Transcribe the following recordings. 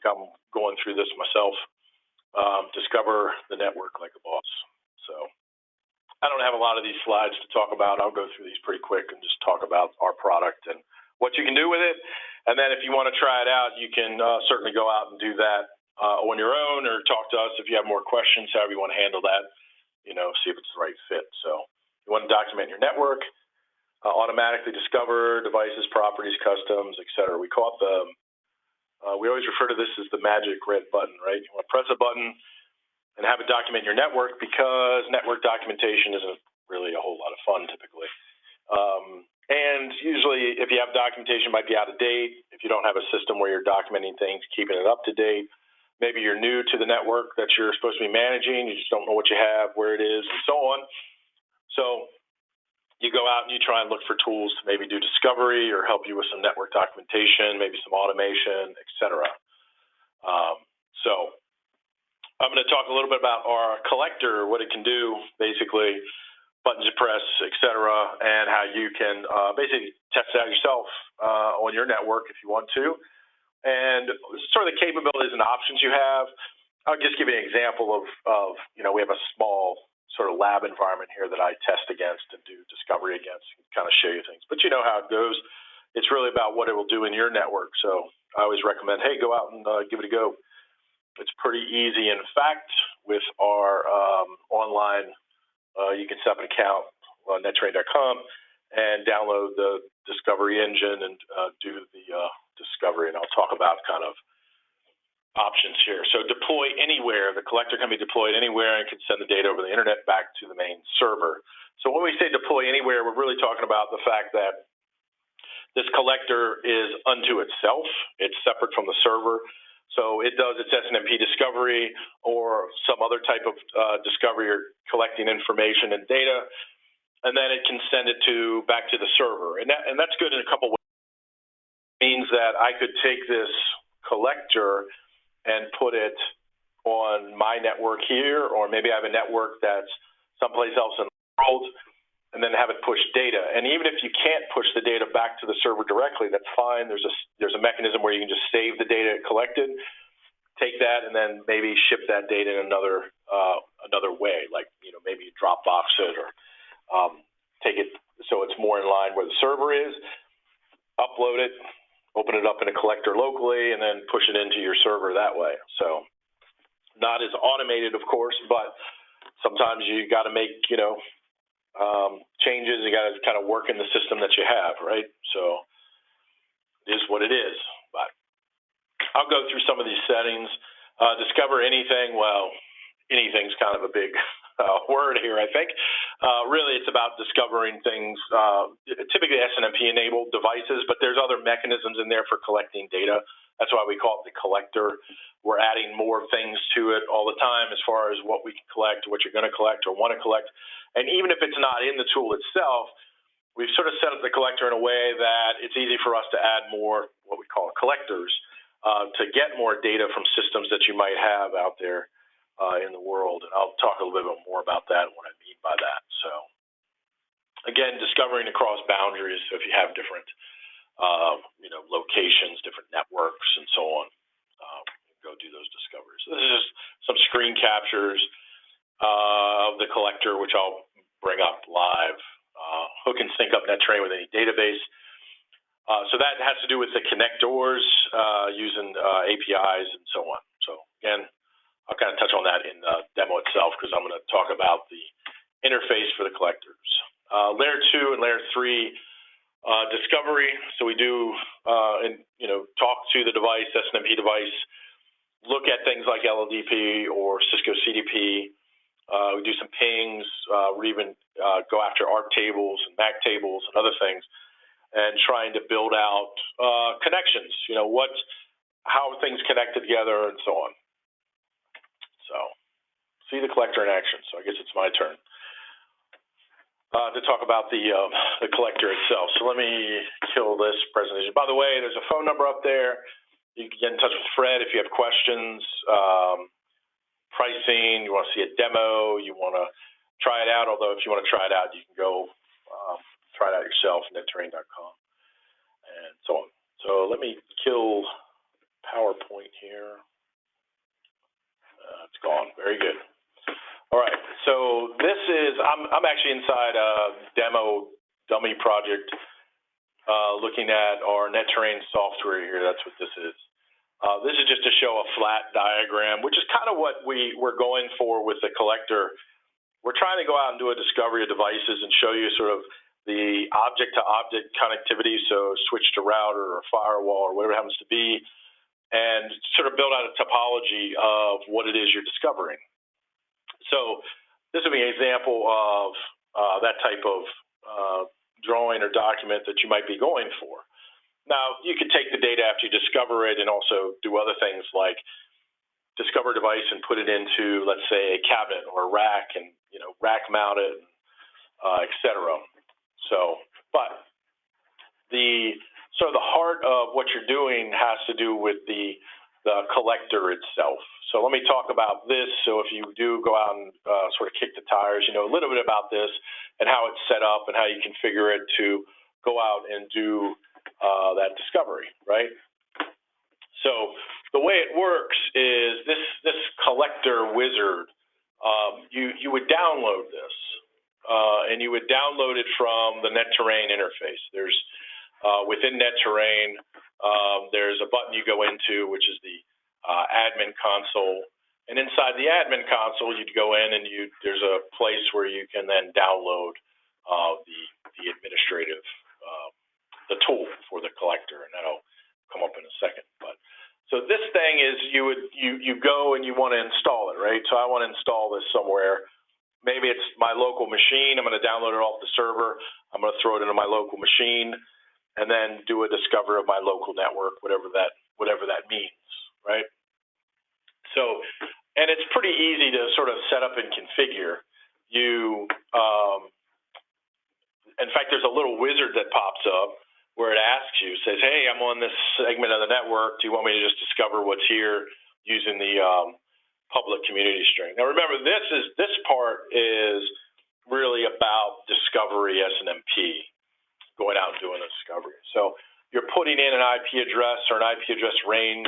I'm going through this myself. Discover the network like a boss. So I don't have a lot of these slides to talk about. I'll go through these pretty quick and just talk about our product and what you can do with it. And then if you want to try it out, you can certainly go out and do that on your own, or talk to us if you have more questions, however you want to handle that, see if it's the right fit. So you want to document your network, automatically discover devices, properties, customs, etc. We call it we always refer to this as the magic red button, right? You want to press a button and have it document your network, because network documentation isn't really a whole lot of fun typically. And usually if you have documentation, it might be out of date. If you don't have a system where you're documenting things, keeping it up to date, maybe you're new to the network that you're supposed to be managing, you just don't know what you have, where it is, and so on. So you go out and you try and look for tools to maybe do discovery or help you with some network documentation, maybe some automation, etc. So I'm going to talk a little bit about our collector, what it can do, basically, buttons you press, etc., and how you can basically test it out yourself on your network if you want to, and sort of the capabilities and options you have. I'll just give you an example of we have a small sort of lab environment here that I test against and do discovery against, and kind of show you things. But you know how it goes. It's really about what it will do in your network. So I always recommend, hey, go out and give it a go. It's pretty easy. In fact, with our online, you can set up an account on netTerrain.com and download the discovery engine and do the discovery. And I'll talk about kind of options here. So deploy anywhere. The collector can be deployed anywhere and can send the data over the internet back to the main server. So when we say deploy anywhere, we're really talking about the fact that this collector is unto itself. It's separate from the server. So it does its SNMP discovery or some other type of discovery or collecting information and data, and then it can send it back to the server. And that's good in a couple ways. It means that I could take this collector and put it on my network here, or maybe I have a network that's someplace else in the world, and then have it push data. And even if you can't push the data back to the server directly, that's fine. There's a mechanism where you can just save the data it collected, take that, and then maybe ship that data in another way, like maybe you Dropbox it or take it so it's more in line where the server is, upload it, open it up in a collector locally, and then push it into your server that way. So not as automated, of course, but sometimes you got to make, changes. You got to kind of work in the system that you have, right? So it is what it is. But I'll go through some of these settings. Discover anything. Well, anything's kind of a big word here, I think. Really, it's about discovering things, typically SNMP-enabled devices, but there's other mechanisms in there for collecting data. That's why we call it the collector. We're adding more things to it all the time as far as what we can collect, what you're going to collect or want to collect. And even if it's not in the tool itself, we've sort of set up the collector in a way that it's easy for us to add more what we call collectors to get more data from systems that you might have out there in the world. And I'll talk a little bit more about that and what I mean by that. So again, discovering across boundaries. So if you have different locations, different networks, and so on, go do those discoveries. So this is just some screen captures of the collector, which I'll bring up live. Hook and sync up netTerrain with any database. So that has to do with the connectors using APIs and so on. So again, I'll kind of touch on that in the demo itself, because I'm going to talk about the interface for the collectors. Layer 2 and Layer 3 discovery. So we do, talk to the device, SNMP device, look at things like LLDP or Cisco CDP. We do some pings. We even go after ARC tables and MAC tables and other things, and trying to build out connections. How things connected together and so on. So see the collector in action. So I guess it's my turn to talk about the collector itself. So let me kill this presentation. By the way, there's a phone number up there. You can get in touch with Fred if you have questions. Pricing, you want to see a demo, you want to try it out. Although if you want to try it out, you can go try it out yourself, netTerrain.com, and so on. So let me kill PowerPoint here. It's gone. Very good. All right. So this is, I'm actually inside a demo dummy project looking at our netTerrain software here. That's what this is. This is just to show a flat diagram, which is kind of what we're going for with the collector. We're trying to go out and do a discovery of devices and show you sort of the object-to-object connectivity, so switch to router or firewall or whatever it happens to be, and sort of build out a topology of what it is you're discovering. So this would be an example of that type of drawing or document that you might be going for. Now, you could take the data after you discover it and also do other things like discover a device and put it into, let's say, a cabinet or a rack and, rack mount it, et cetera. So, but the heart of what you're doing has to do with the collector itself. So let me talk about this. So if you do go out and sort of kick the tires, you know a little bit about this and how it's set up and how you configure it to go out and do that discovery, right? So the way it works is this collector wizard. You would download this, and you would download it from the netTerrain interface. There's within netTerrain, there's a button you go into, which is the admin console. And inside the admin console, you'd go in and there's a place where you can then download the administrative, the tool for the collector, and that'll come up in a second. But so this thing is you go and you want to install it, right? So I want to install this somewhere. Maybe it's my local machine. I'm going to download it off the server. I'm going to throw it into my local machine, and then do a discover of my local network, whatever that means, right? So, and it's pretty easy to sort of set up and configure. In fact, there's a little wizard that pops up where it asks you, says, hey, I'm on this segment of the network. Do you want me to just discover what's here using the public community string? Now, remember, this part is really about discovery SNMP. Going out and doing a discovery. So you're putting in an IP address or an IP address range.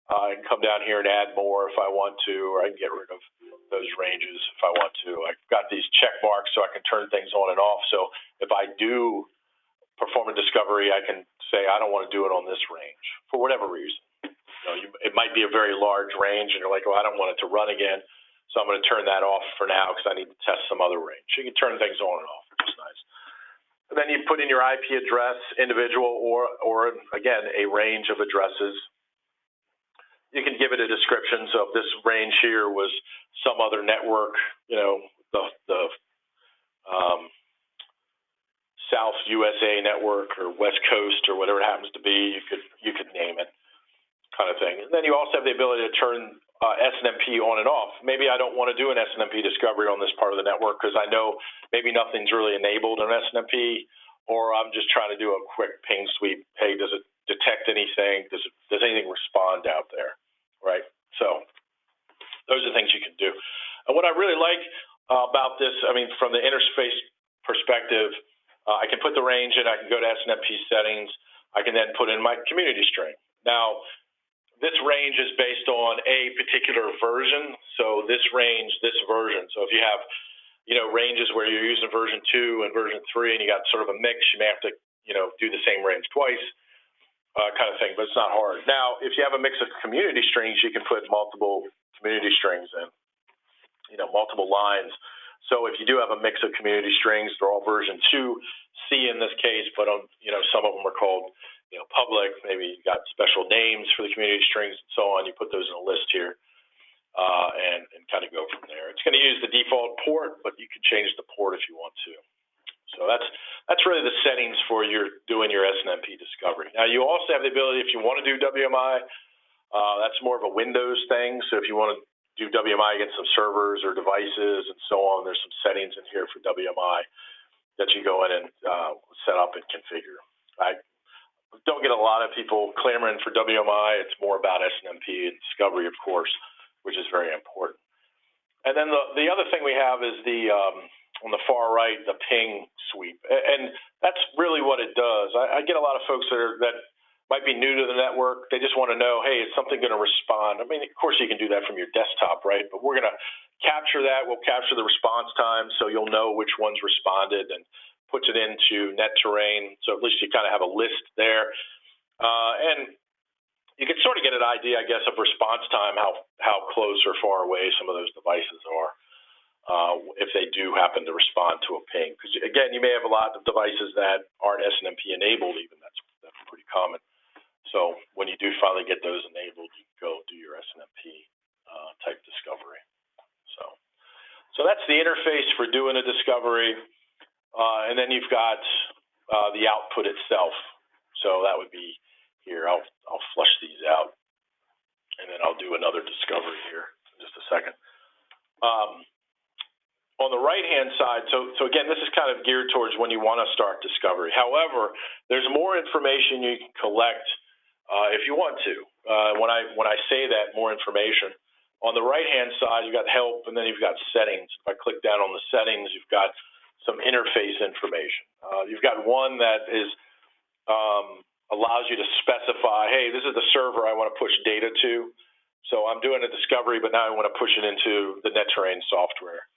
I can come down here and add more if I want to, or I can get rid of those ranges if I want to. I've got these check marks so I can turn things on and off. So if I do perform a discovery, I can say I don't want to do it on this range for whatever reason. It might be a very large range, and you're like, well, I don't want it to run again, so I'm going to turn that off for now because I need to test some other range. You can turn things on and off, which is nice. And then you put in your IP address, individual, or again, a range of addresses. You can give it a description. So if this range here was some other network, the South USA network or West Coast or whatever it happens to be, you could name it, kind of thing. And then you also have the ability to turn SNMP on and off. Maybe I don't want to do an SNMP discovery on this part of the network because I know maybe nothing's really enabled in SNMP, or I'm just trying to do a quick ping sweep. Hey, does it detect anything? Does anything respond out there, right? So those are things you can do. And what I really like about this, from the interface perspective, I can put the range in. I can go to SNMP settings. I can then put in my community string. Now, this range is based on a particular version. So this range, this version. So if you have, ranges where you're using version 2 and version 3, and you got sort of a mix, you may have to, do the same range twice, kind of thing. But it's not hard. Now, if you have a mix of community strings, you can put multiple community strings in, multiple lines. So if you do have a mix of community strings, they're all version 2C in this case, but some of them are called public. Maybe you got special names for the community strings and so on. You put those in a list here and kind of go from there. It's going to use the default port, but you can change the port if you want to. So that's really the settings for doing your SNMP discovery. Now, you also have the ability, if you want to do WMI, that's more of a Windows thing. So if you want to do WMI against some servers or devices and so on, there's some settings in here for WMI that you go in and set up and configure. I don't get a lot of people clamoring for WMI. It's more about SNMP and discovery, of course, which is very important. And then the other thing we have is on the far right, the ping sweep. And that's really what it does. I get a lot of folks that might be new to the network. They just want to know, hey, is something going to respond? I mean, of course, you can do that from your desktop, right? But we're going to capture that. We'll capture the response time, so you'll know which ones responded, and puts it into netTerrain. So at least you kind of have a list there. And you can sort of get an idea, I guess, of response time, how close or far away some of those devices are, if they do happen to respond to a ping. Because, again, you may have a lot of devices that aren't SNMP enabled even. That's pretty common. So when you do finally get those enabled, you can go do your SNMP type discovery. So that's the interface for doing a discovery. And then you've got the output itself. So that would be here. I'll flush these out, and then I'll do another discovery here in just a second. On the right-hand side, so again, this is kind of geared towards when you want to start discovery. However, there's more information you can collect if you want to. When I say that, more information. On the right-hand side, you've got help, and then you've got settings. If I click down on the settings, you've got some interface information. You've got one that is allows you to specify, hey, this is the server I want to push data to. So I'm doing a discovery, but now I want to push it into the netTerrain software,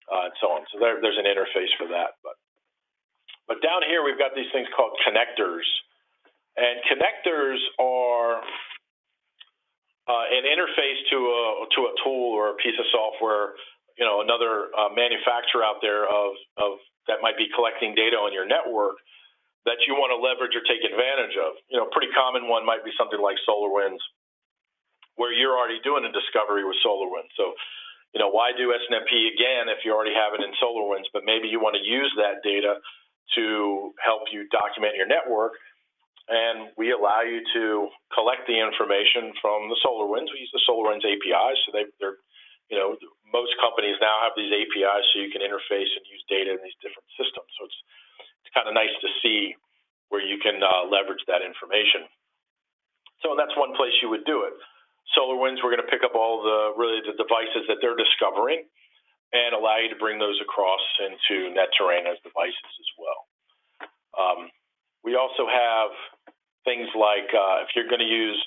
and so on. So there's an interface for that. But down here, we've got these things called connectors. And connectors are an interface to a tool or a piece of software, another manufacturer out there of that might be collecting data on your network that you want to leverage or take advantage of. A pretty common one might be something like SolarWinds, where you're already doing a discovery with SolarWinds. So, why do SNMP again if you already have it in SolarWinds, but maybe you want to use that data to help you document your network. And we allow you to collect the information from the SolarWinds. We use the SolarWinds APIs, so they're most companies now have these APIs, so you can interface and use data in these different systems. So it's kind of nice to see where you can leverage that information. So that's one place you would do it. SolarWinds, we're going to pick up all the devices that they're discovering and allow you to bring those across into netTerrain as devices as well. We also have things like if you're going to use,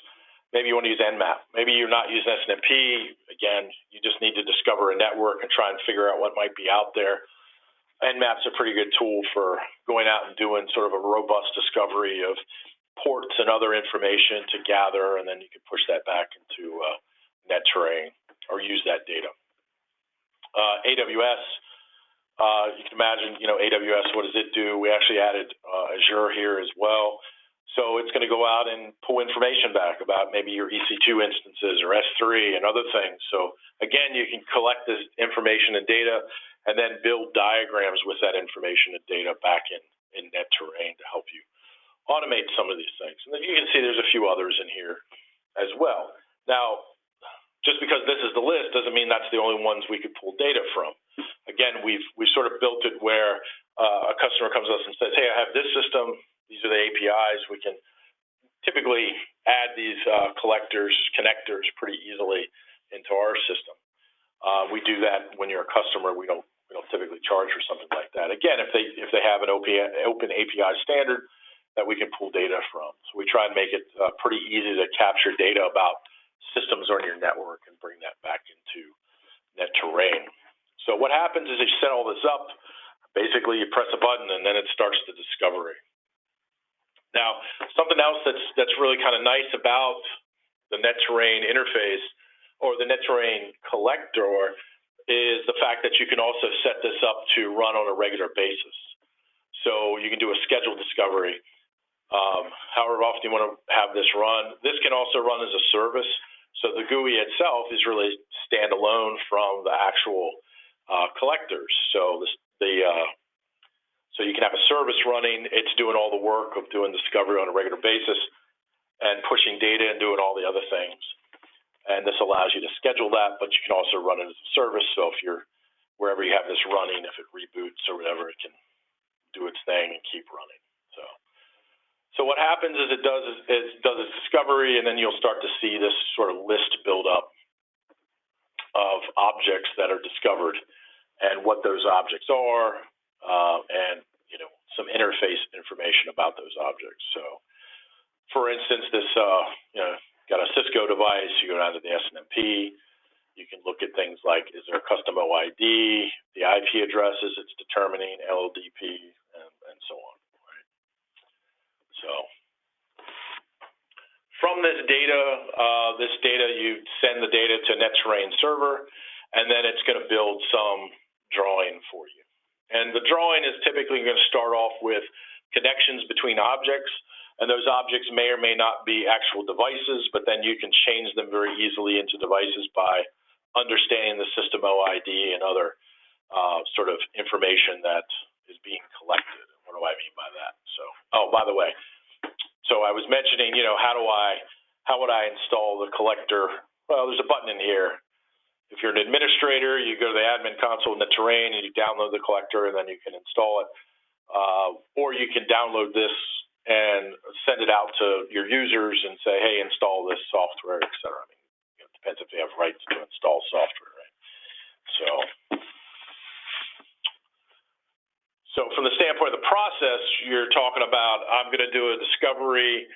maybe you want to use Nmap. Maybe you're not using SNMP. Again, you just need to discover a network and try and figure out what might be out there. Nmap's a pretty good tool for going out and doing sort of a robust discovery of ports and other information to gather, and then you can push that back into netTerrain or use that data. AWS. You can imagine, AWS, what does it do? We actually added Azure here as well. So it's going to go out and pull information back about maybe your EC2 instances or S3 and other things. So again, you can collect this information and data and then build diagrams with that information and data back in netTerrain to help you automate some of these things. And then you can see there's a few others in here as well. Now, just because this is the list doesn't mean that's the only ones we could pull data from. Again, we've sort of built it where a customer comes to us and says, hey, I have this system. These are the APIs. We can typically add these connectors pretty easily into our system. We do that when you're a customer. We don't typically charge for something like that. Again, if they have an open API standard that we can pull data from. So we try and make it pretty easy to capture data about systems on your network and bring that back into netTerrain. So what happens is you set all this up, basically you press a button and then it starts the discovery. Now, something else that's really kind of nice about the netTerrain interface or the netTerrain collector is the fact that you can also set this up to run on a regular basis. So you can do a scheduled discovery. However often you want to have this run. This can also run as a service. So the GUI itself is really standalone from the actual collectors. So so you can have a service running. It's doing all the work of doing discovery on a regular basis and pushing data and doing all the other things. And this allows you to schedule that, but you can also run it as a service. So if you're wherever you have this running, if it reboots or whatever, it can do its thing and keep running. So what happens is it does its discovery, and then you'll start to see this sort of list build up of objects that are discovered and what those objects are, and some interface information about those objects. So for instance, this got a Cisco device. You go down to the SNMP. You can look at things like, is there a custom OID, the IP addresses it's determining, LLDP, and so on. Right? So from this data, you send the data to netTerrain server, and then it's going to build some drawing for you. And the drawing is typically going to start off with connections between objects, and those objects may or may not be actual devices, but then you can change them very easily into devices by understanding the system OID and other sort of information that is being collected. What do I mean by that? So, oh, by the way, so I was mentioning, how would I install the collector? Well, there's a button in here. If you're an administrator, you go to the admin console in netTerrain and you download the collector, and then you can install it. Or you can download this and send it out to your users and say, hey, install this software, et cetera. I mean, it depends if they have rights to install software, right? So from the standpoint of the process, you're talking about, I'm going to do a discovery.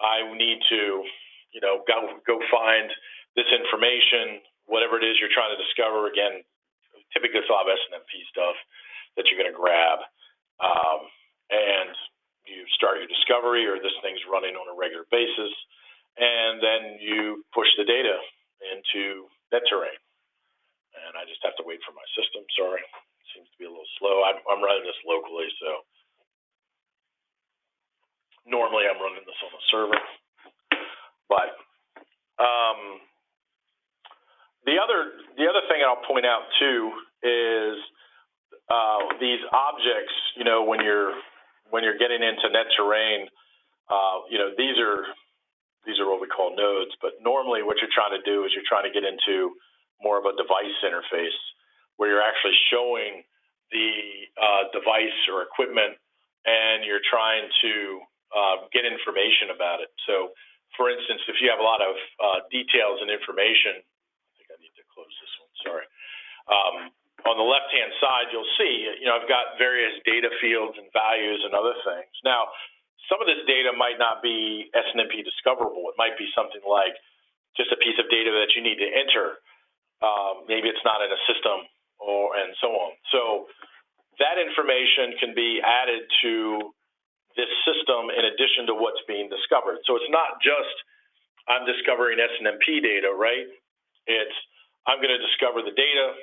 I need to, go find this information, whatever it is you're trying to discover. Again, typically it's a lot of SNMP stuff that you're going to grab. And you start your discovery, or this thing's running on a regular basis, and then you push the data into netTerrain. And I just have to wait for my system. Sorry, it seems to be a little slow. I'm running this locally, so normally I'm running this on the server. But the other thing I'll point out too is these objects. When you're getting into netTerrain, these are what we call nodes. But normally, what you're trying to do is you're trying to get into more of a device interface where you're actually showing the device or equipment, and you're trying to get information about it. So, for instance, if you have a lot of details and information, I think I need to close this one. Sorry. On the left-hand side, you'll see, I've got various data fields and values and other things. Now, some of this data might not be SNMP discoverable. It might be something like just a piece of data that you need to enter. Maybe it's not in a system, and so on. So that information can be added to this system in addition to what's being discovered. So it's not just I'm discovering SNMP data, right? It's I'm going to discover the data,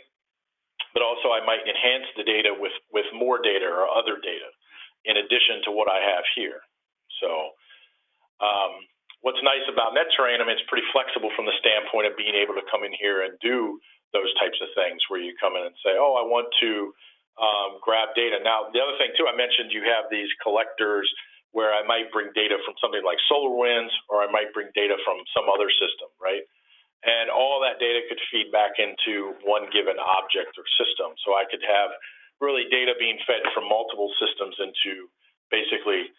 but also I might enhance the data with more data or other data in addition to what I have here. So what's nice about netTerrain, it's pretty flexible from the standpoint of being able to come in here and do those types of things where you come in and say, oh, I want to grab data. Now, the other thing, too, I mentioned you have these collectors where I might bring data from something like SolarWinds, or I might bring data from some other system, right? And all that data could feed back into one given object or system. So I could have really data being fed from multiple systems into basically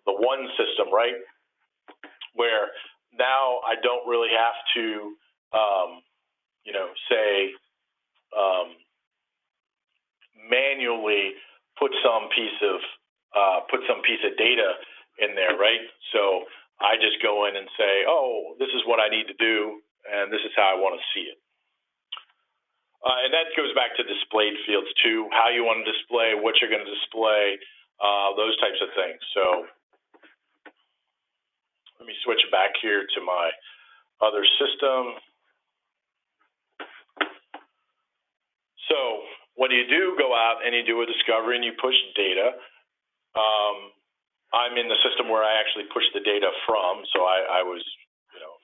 the one system, right? Where now I don't really have to, manually put some piece of data in there, right? So I just go in and say, oh, this is what I need to do, and this is how I want to see it. And that goes back to displayed fields too, how you want to display, what you're going to display, those types of things. So let me switch back here to my other system. So when you do go out and you do a discovery and you push data, I'm in the system where I actually push the data from. So I was,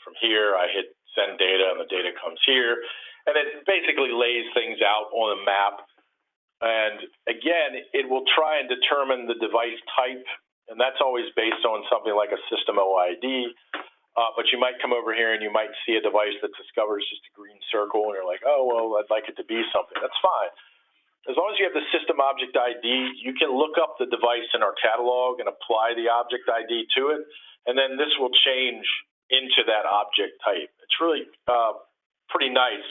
from here, I hit send data, and the data comes here. And it basically lays things out on a map. And again, it will try and determine the device type, and that's always based on something like a system OID. But you might come over here and you might see a device that discovers just a green circle, and you're like, oh, well, I'd like it to be something. That's fine. As long as you have the system object ID, you can look up the device in our catalog and apply the object ID to it, and then this will change into that object type. It's really pretty nice.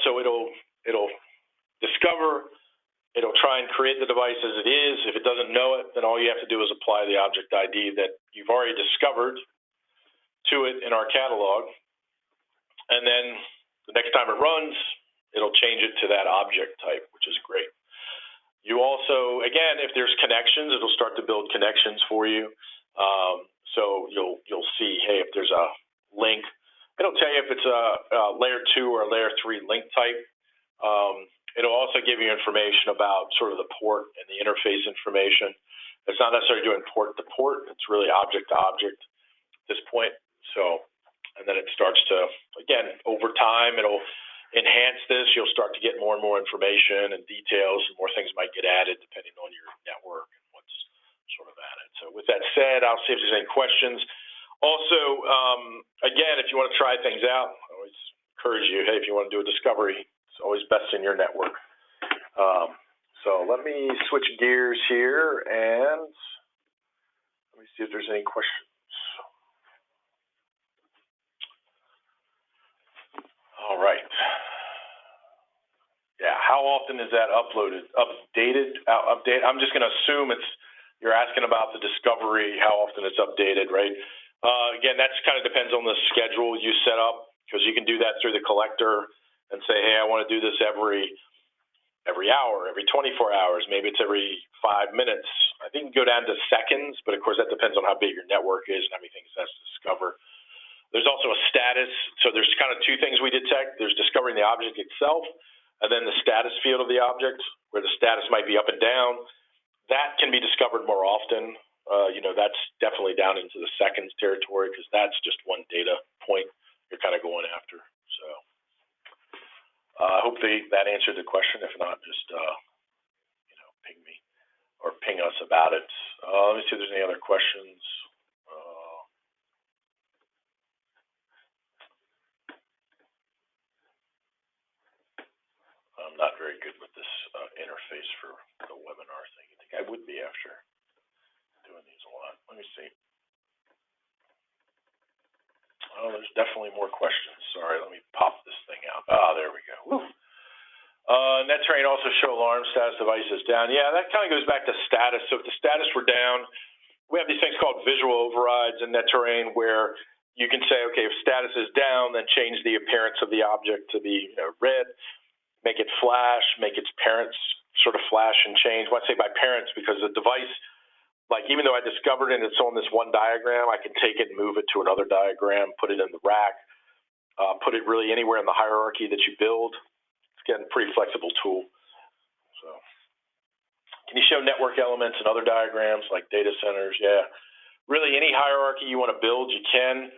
So it'll discover It'll try and create the device as it is. If it doesn't know it, then all you have to do is apply the object ID that you've already discovered to it in our catalog. And then the next time it runs, it'll change it to that object type, which is great. You also, again, if there's connections, it'll start to build connections for you. So you'll see, hey, if there's a link, it'll tell you if it's a layer 2 or a layer 3 link type. It'll also give you information about sort of the port and the interface information. It's not necessarily doing port to port. It's really object to object at this point. So, and then it starts to, again, over time, it'll enhance this. You'll start to get more and more information and details, and more things might get added depending on your network and what's sort of added. So with that said, I'll see if there's any questions. Also, again, if you want to try things out, I always encourage you, hey, if you want to do a discovery, it's always best in your network. So let me switch gears here and let me see if there's any questions. All right. Yeah, how often is that uploaded? Updated? I'm just going to assume you're asking about the discovery, how often it's updated, right? Again, that kind of depends on the schedule you set up, because you can do that through the collector and say, hey, I want to do this every hour, every 24 hours. Maybe it's every 5 minutes. I think you can go down to seconds, but of course that depends on how big your network is and how many things it has to discover. There's also a status. So there's kind of two things we detect. There's discovering the object itself, and then the status field of the object, where the status might be up and down. That can be discovered more often. That's definitely down into the seconds territory, because that's just one data point you're kind of going after. So I hope that answered the question. If not, just ping me or ping us about it. Let me see if there's any other questions. I'm not very good with this interface for the webinar thing. I think I would be after doing these a lot. Let me see. Oh, there's definitely more questions. Sorry, let me pop this thing out. There we go. Woo. netTerrain also show alarm status devices down. Yeah, that kind of goes back to status. So if the status were down, we have these things called visual overrides in netTerrain, where you can say, okay, if status is down, then change the appearance of the object to be red, make it flash, make its parents sort of flash and change. When I say by parents, because the device, like even though I discovered it and it's on this one diagram, I can take it and move it to another diagram, put it in the rack, put it really anywhere in the hierarchy that you build. It's again, a pretty flexible tool. So, can you show network elements and other diagrams like data centers? Yeah, really any hierarchy you want to build, you can.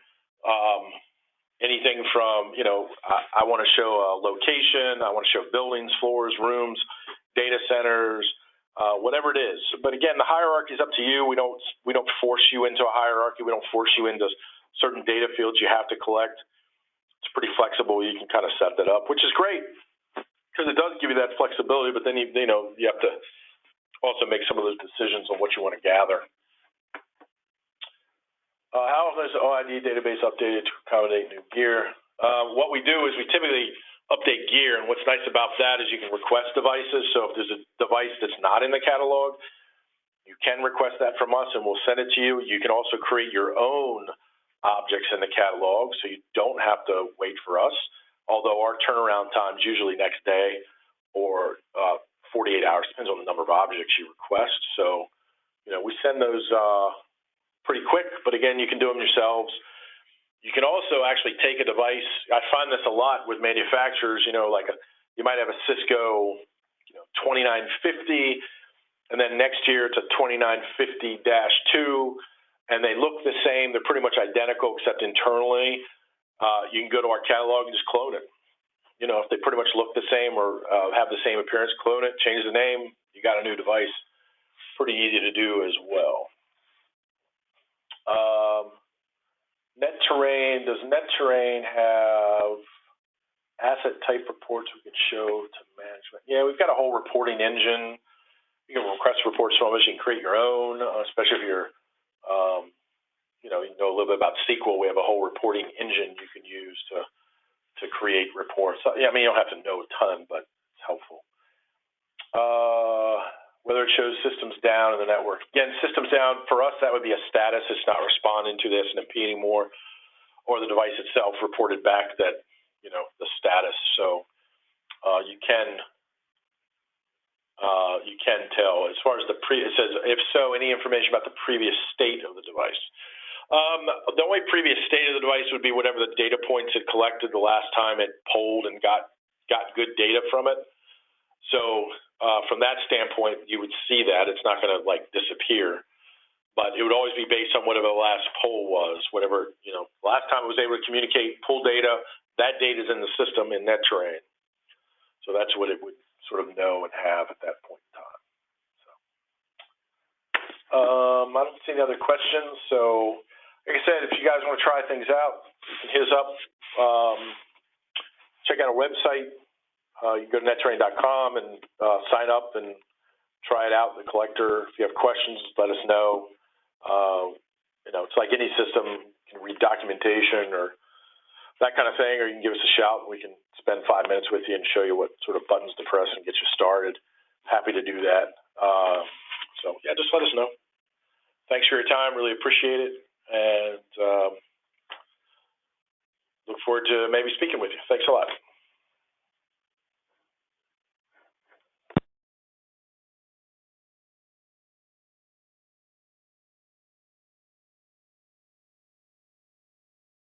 Anything from, I want to show a location, I want to show buildings, floors, rooms, data centers, whatever it is. But again, the hierarchy is up to you. We don't force you into a hierarchy. We don't force you into certain data fields you have to collect. It's pretty flexible. You can kind of set that up, which is great because it does give you that flexibility. But then you have to also make some of those decisions on what you want to gather. How often is the OID database updated to accommodate new gear? What we do is we typically update gear, and what's nice about that is you can request devices. So if there's a device that's not in the catalog, you can request that from us, and we'll send it to you. You can also create your own objects in the catalog, so you don't have to wait for us, although our turnaround time is usually next day or 48 hours, depends on the number of objects you request. So, we send those pretty quick, but again, you can do them yourselves. You can also actually take a device. I find this a lot with manufacturers, you might have a Cisco 2950, and then next year it's a 2950-2, and they look the same. They're pretty much identical except internally. You can go to our catalog and just clone it. If they pretty much look the same or have the same appearance, clone it, change the name, you got a new device. Pretty easy to do as well. Does netTerrain have asset type reports we can show to management? Yeah, we've got a whole reporting engine. You can request reports from us. You can create your own, especially if you're, you know a little bit about SQL. We have a whole reporting engine you can use to create reports. Yeah, I mean, you don't have to know a ton, but it's helpful. it shows systems down in the network. Again, systems down, for us, that would be a status. It's not responding to this NMP anymore, or the device itself reported back that, the status. So you can tell. As far as it says, if so, any information about the previous state of the device. The only previous state of the device would be whatever the data points it collected the last time it polled and got good data from it. So from that standpoint, you would see that. It's not going to disappear, but it would always be based on whatever the last poll was, whatever, last time it was able to communicate, pull data, that data is in the system in netTerrain. So that's what it would sort of know and have at that point in time. So I don't see any other questions. So like I said, if you guys want to try things out, you can hit us up. Check out our website. You can go to netTerrain.com and sign up and try it out, the collector. If you have questions, let us know. It's like any system. You can read documentation or that kind of thing, or you can give us a shout and we can spend 5 minutes with you and show you what sort of buttons to press and get you started. Happy to do that. So, yeah, just let us know. Thanks for your time. Really appreciate it. And look forward to maybe speaking with you. Thanks a lot.